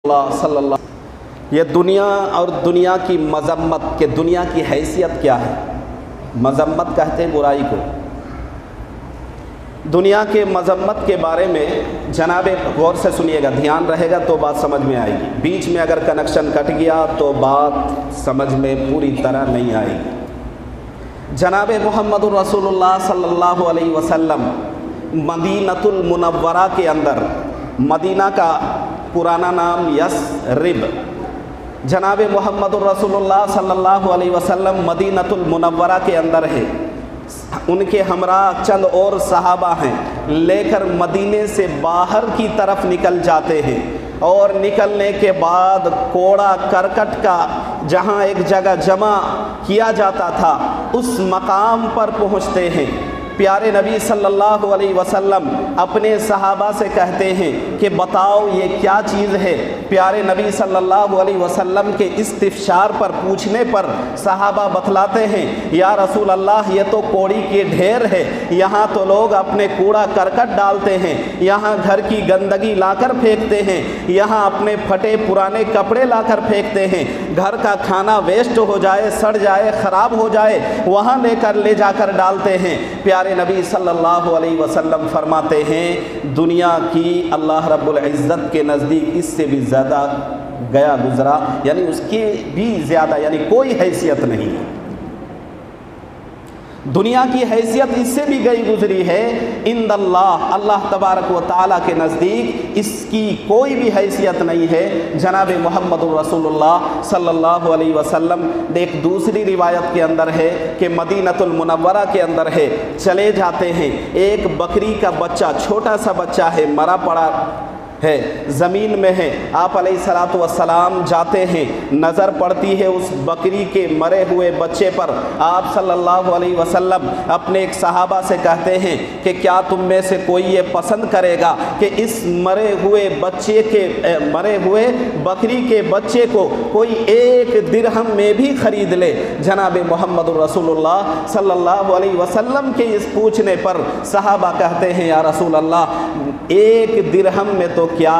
اللہ صلی اللہ یہ دنیا اور دنیا کی مذمت کہ دنیا کی حیثیت کیا ہے. مذمت کہتے ہیں برائی کو. دنیا کے مذمت کے بارے میں جناب غور سے سنیے گا, دھیان رہے گا تو بات سمجھ میں آئے گی. بیچ میں اگر کنیکشن کٹ گیا تو بات سمجھ میں پوری طرح نہیں آئے گی. جناب محمد رسول اللہ صلی اللہ علیہ وسلم مدینۃ المنورہ کے اندر, مدینہ کا پرانا نام یثرب, جناب محمد رسول اللہ صلی اللہ علیہ وسلم مدینۃ المنورہ کے اندر ہے. ان کے ہمراہ چند اور صحابہ ہیں, لے کر مدینے سے باہر کی طرف نکل جاتے ہیں, اور نکلنے کے بعد کوڑا کرکٹ کا جہاں ایک جگہ جمع کیا جاتا تھا اس مقام پر پہنچتے ہیں. پیارے نبی صلی اللہ علیہ وسلم اپنے صحابہ سے کہتے ہیں کہ بتاؤ یہ کیا چیز ہے. پیارے نبی صلی اللہ علیہ وسلم کے استفسار پر پوچھنے پر صحابہ بتلاتے ہیں یا رسول اللہ یہ تو کوڑی کے ڈھیر ہے, یہاں تو لوگ اپنے کوڑا کرکٹ ڈالتے ہیں, یہاں گھر کی گندگی لا کر پھینکتے ہیں, یہاں اپنے پھٹے پرانے کپڑے لا کر پھینکتے ہیں, گھر کا کھانا ویسٹ ہو جائے, سڑ جائے, خراب ہو جائے وہاں لے جا کر ڈالتے ہیں. پیارے نبی صلی اللہ علیہ وسلم فرماتے ہیں دنیا کی اللہ رب العزت کے نزدیک اس سے بھی زیادہ گیا گزرا, یعنی اس کی بھی زیادہ یعنی کوئی حیثیت نہیں ہے. دنیا کی حیثیت اس سے بھی گئی گزری ہے. عند اللہ, اللہ تبارک و تعالیٰ کے نزدیک اس کی کوئی بھی حیثیت نہیں ہے. جناب محمد رسول اللہ صلی اللہ علیہ وسلم ایک دوسری روایت کے اندر ہے کہ مدینۃ المنورہ کے اندر ہے, چلے جاتے ہیں, ایک بکری کا بچہ, چھوٹا سا بچہ ہے, مرا پڑا ہے, زمین میں ہے. آپ علیہ الصلوۃ والسلام جاتے ہیں, نظر پڑتی ہے اس بکری کے مرے ہوئے بچے پر. آپ صلی اللہ علیہ وسلم اپنے ایک صحابہ سے کہتے ہیں کہ کیا تم میں سے کوئی یہ پسند کرے گا کہ اس مرے ہوئے بکری کے بچے کو کوئی 1 درہم میں بھی خرید لے. جناب محمد رسول اللہ صلی اللہ علیہ وسلم کے اس پوچھنے پر صحابہ کہتے ہیں یا رسول اللہ 1 درہم میں تو کیا,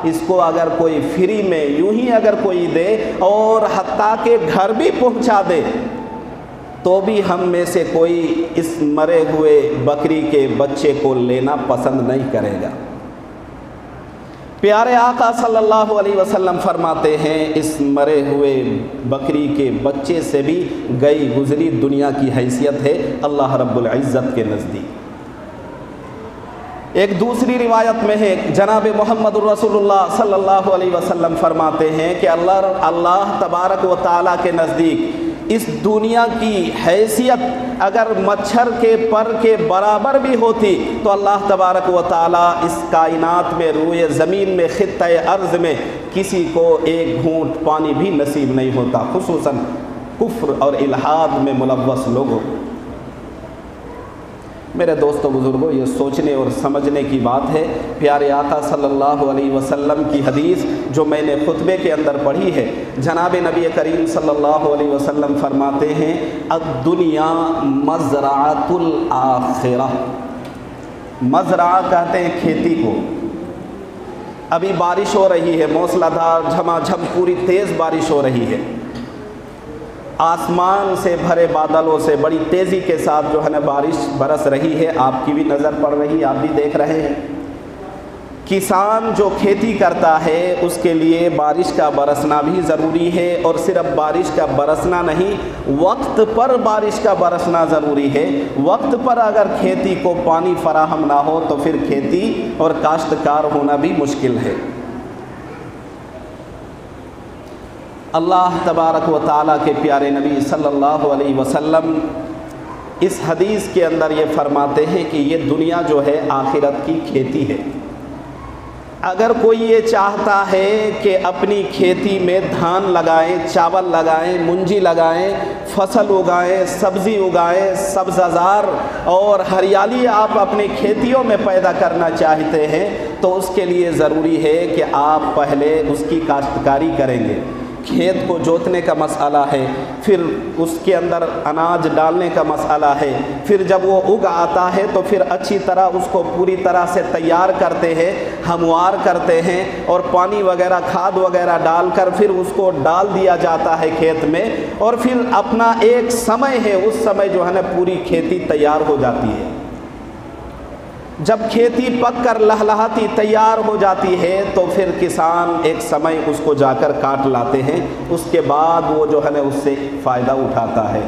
اس کو اگر کوئی فری میں یوں ہی اگر کوئی دے اور حتیٰ کہ گھر بھی پہنچا دے تو بھی ہم میں سے کوئی اس مرے ہوئے بکری کے بچے کو لینا پسند نہیں کرے گا. پیارے آقا صلی اللہ علیہ وسلم فرماتے ہیں اس مرے ہوئے بکری کے بچے سے بھی گئی گزری دنیا کی حیثیت ہے اللہ رب العزت کے نزدیک. ایک دوسری روایت میں ہے جناب محمد رسول اللہ صلی اللہ علیہ وسلم فرماتے ہیں کہ اللہ تبارک و تعالیٰ کے نزدیک اس دنیا کی حیثیت اگر مچھر کے پر کے برابر بھی ہوتی تو اللہ تبارک و تعالیٰ اس کائنات میں روئے زمین میں خطۂ ارض میں کسی کو 1 گھونٹ پانی بھی نصیب نہیں ہوتا, خصوصاً کفر اور الحاد میں ملوث لوگوں. میرے دوستو بزرگوں, یہ سوچنے اور سمجھنے کی بات ہے. پیارے آقا صلی اللہ علیہ وسلم کی حدیث جو میں نے خطبے کے اندر پڑھی ہے, جناب نبی کریم صلی اللہ علیہ وسلم فرماتے ہیں الدنیا مزرعۃ الآخرہ. مزرعہ کہتے ہیں کھیتی کو. ابھی بارش ہو رہی ہے, موسلا دھار جھما جھم پوری تیز بارش ہو رہی ہے, آسمان سے بھرے بادلوں سے بڑی تیزی کے ساتھ جو ہے نا بارش برس رہی ہے, آپ کی بھی نظر پڑ رہی ہے, آپ بھی دیکھ رہے ہیں. کسان جو کھیتی کرتا ہے اس کے لیے بارش کا برسنا بھی ضروری ہے, اور صرف بارش کا برسنا نہیں, وقت پر بارش کا برسنا ضروری ہے. وقت پر اگر کھیتی کو پانی فراہم نہ ہو تو پھر کھیتی اور کاشتکار ہونا بھی مشکل ہے. اللہ تبارک و تعالیٰ کے پیارے نبی صلی اللہ علیہ وسلم اس حدیث کے اندر یہ فرماتے ہیں کہ یہ دنیا جو ہے آخرت کی کھیتی ہے. اگر کوئی یہ چاہتا ہے کہ اپنی کھیتی میں دھان لگائیں, چاول لگائیں, منجی لگائیں, فصل اگائیں, سبزی اگائیں, سبزہ زار اور ہریالی آپ اپنی کھیتیوں میں پیدا کرنا چاہتے ہیں تو اس کے لیے ضروری ہے کہ آپ پہلے اس کی کاشتکاری کریں گے. खेत को जोतने का मसला है, फिर उसके अंदर अनाज डालने का मसला है, फिर जब वो उग आता है तो फिर अच्छी तरह उसको पूरी तरह से तैयार करते हैं, हमवार करते हैं और पानी वगैरह खाद वगैरह डालकर फिर उसको डाल दिया जाता है खेत में, और फिर अपना एक समय है, उस समय जो है ना पूरी खेती तैयार हो जाती है। जब खेती पक कर लहलहाती तैयार हो जाती है तो फिर किसान एक समय उसको जाकर काट लाते हैं, उसके बाद वो जो है ना उससे फ़ायदा उठाता है।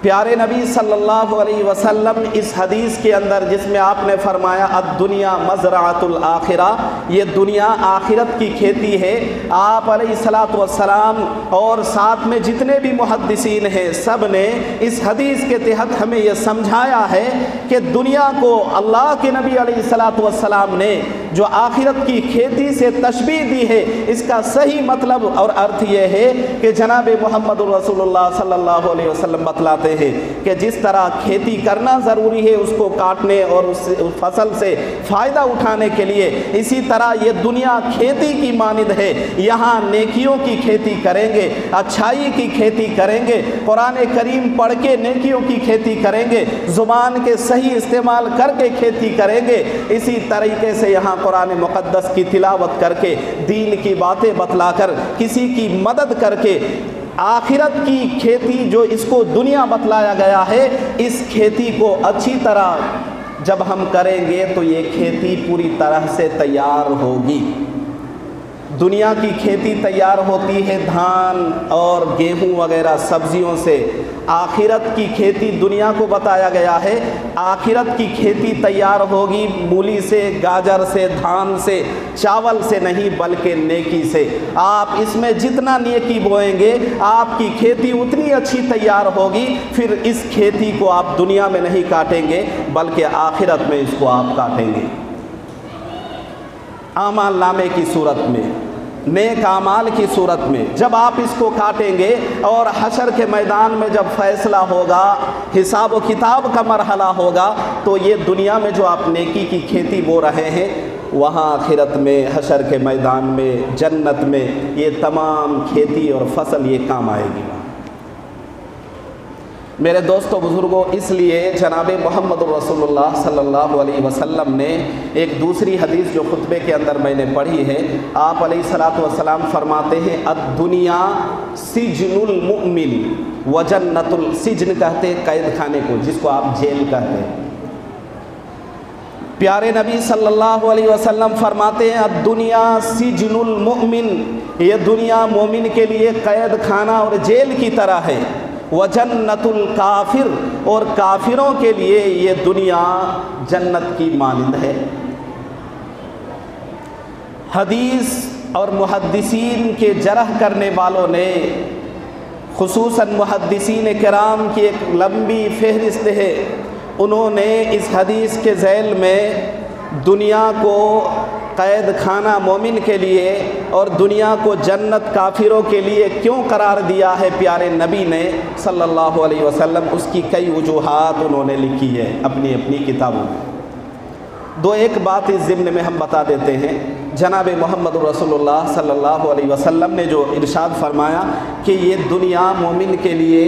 प्यारे नबी सल्लल्लाहु अलैहि वसल्लम इस हदीस के अंदर जिसमें आपने फरमाया अद-दुनिया मज़राअतुल आखिरा, ये दुनिया आखिरत की खेती है, आप अलैहिस्सलातु वस्सलाम और साथ में जितने भी मुहद्दिसीन हैं सब ने इस हदीस के तहत हमें ये समझाया है कि दुनिया को अल्लाह के नबी अलैहिस्सलातु वस्सलाम ने जो आखिरत की खेती से तशबीह दी है, इसका सही मतलब और अर्थ ये है कि जनाब मोहम्मद रसूलुल्लाह सल्लल्लाहु अलैहि वसल्लम बतलाते हैं कि जिस तरह खेती करना ज़रूरी है उसको काटने और उस फसल से फ़ायदा उठाने के लिए, इसी तरह ये दुनिया खेती की मानिंद है। यहाँ नेकियों की खेती करेंगे, अच्छाई की खेती करेंगे, कुरान करीम पढ़ के नेकियों की खेती करेंगे, ज़ुबान के सही इस्तेमाल करके खेती करेंगे। इसी तरीके से यहाँ कुरान मुक़द्दस की तिलावत करके, दीन की बातें बतलाकर, किसी की मदद करके, आखिरत की खेती जो इसको दुनिया बतलाया गया है, इस खेती को अच्छी तरह जब हम करेंगे तो ये खेती पूरी तरह से तैयार होगी। दुनिया की खेती तैयार होती है धान और गेहूं वगैरह सब्जियों से, आखिरत की खेती दुनिया को बताया गया है, आखिरत की खेती तैयार होगी मूली से, गाजर से, धान से, चावल से नहीं बल्कि नेकी से। आप इसमें जितना नेकी बोएंगे आपकी खेती उतनी अच्छी तैयार होगी। फिर इस खेती को आप दुनिया में नहीं काटेंगे बल्कि आखिरत में इसको आप काटेंगे। आमाल नामे की सूरत में, नेक आमाल की सूरत में जब आप इसको काटेंगे और हशर के मैदान में जब फैसला होगा, हिसाब व किताब का मरहला होगा, तो ये दुनिया में जो आप नेकी की खेती बो रहे हैं, वहाँ आखिरत में हशर के मैदान में जन्नत में ये तमाम खेती और फसल ये काम आएगी। मेरे दोस्तों बुज़ुर्गों, इसलिए जनाब मोहम्मद रसूलुल्लाह सल्लल्लाहु अलैहि वसल्लम ने एक दूसरी हदीस जो खुतबे के अंदर मैंने पढ़ी है, आप अलैहिस्सलातु वस्सलाम फरमाते हैं अद-दुनिया सिजनुल मुमिन व जन्नतुल, सिजन कहते हैं कैद खाने को, जिसको आप जेल कहते हैं। प्यारे नबी सल्लल्लाहु अलैहि वसल्लम फरमाते हैं अद-दुनिया सिजनुल मुमिन, ये दुनिया मोमिन के लिए कैद खाना और जेल की तरह है। व जन्नतुल काफिर, और काफिरों के लिए ये दुनिया जन्नत की मानिंद है। हदीस और मुहद्दिसीन के जरह करने वालों ने, खुसूसन मुहद्दिसीन किराम की एक लंबी फहरिस्त है, उन्होंने इस हदीस के ज़ैल में दुनिया को कैद खाना मोमिन के लिए और दुनिया को जन्नत काफिरों के लिए क्यों करार दिया है प्यारे नबी ने सल्लल्लाहु अलैहि वसल्लम, उसकी कई वजूहात उन्होंने लिखी है अपनी अपनी किताबों में। दो एक बात इस ज़िम्न में हम बता देते हैं। जनाब मोहम्मद रसूलुल्लाह सल्लल्लाहु अलैहि वसल्लम ने जो इरशाद फरमाया कि ये दुनिया मोमिन के लिए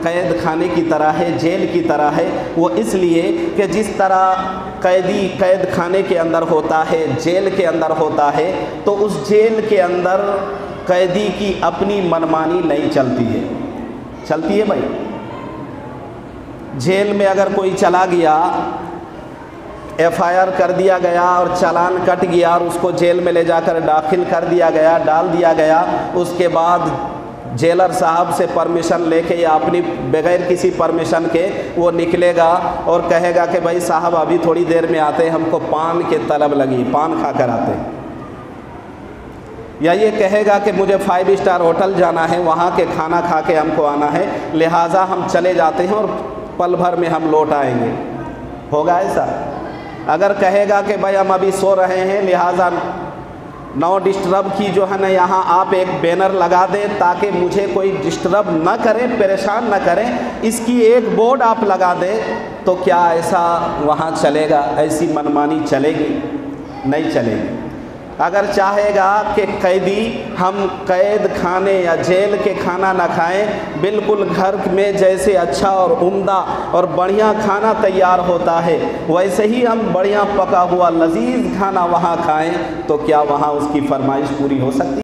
कैद खाने की तरह है, जेल की तरह है, वो इसलिए कि जिस तरह कैदी कैद खाने के अंदर होता है, जेल के अंदर होता है, तो उस जेल के अंदर कैदी की अपनी मनमानी नहीं चलती है। चलती है भाई? जेल में अगर कोई चला गया, FIR कर दिया गया और चालान कट गया और उसको जेल में ले जाकर दाखिल कर दिया गया, डाल दिया गया, उसके बाद जेलर साहब से परमिशन लेके या अपनी बगैर किसी परमिशन के वो निकलेगा और कहेगा कि भाई साहब अभी थोड़ी देर में आते हैं, हमको पान के तलब लगी, पान खा कर आते हैं। या ये कहेगा कि मुझे 5 स्टार होटल जाना है, वहाँ के खाना खा के हमको आना है, लिहाजा हम चले जाते हैं और पल भर में हम लौट आएंगे। होगा ऐसा? अगर कहेगा कि भाई हम अभी सो रहे हैं, लिहाजा नो डिस्टर्ब की जो है ना यहाँ आप एक बैनर लगा दें ताकि मुझे कोई डिस्टर्ब ना करे, परेशान ना करें, इसकी एक बोर्ड आप लगा दें, तो क्या ऐसा वहाँ चलेगा? ऐसी मनमानी चलेगी? नहीं चलेगी। اگر چاہے گا کہ قیدی ہم قید خانے یا جیل کے کھانا نہ کھائیں، بالکل گھر میں جیسے اچھا اور عمدہ اور بڑھیا کھانا تیار ہوتا ہے ویسے ہی ہم بڑھیا پکا ہوا لذیذ کھانا وہاں کھائیں، تو کیا وہاں اس کی فرمائش پوری ہو سکتی ہے؟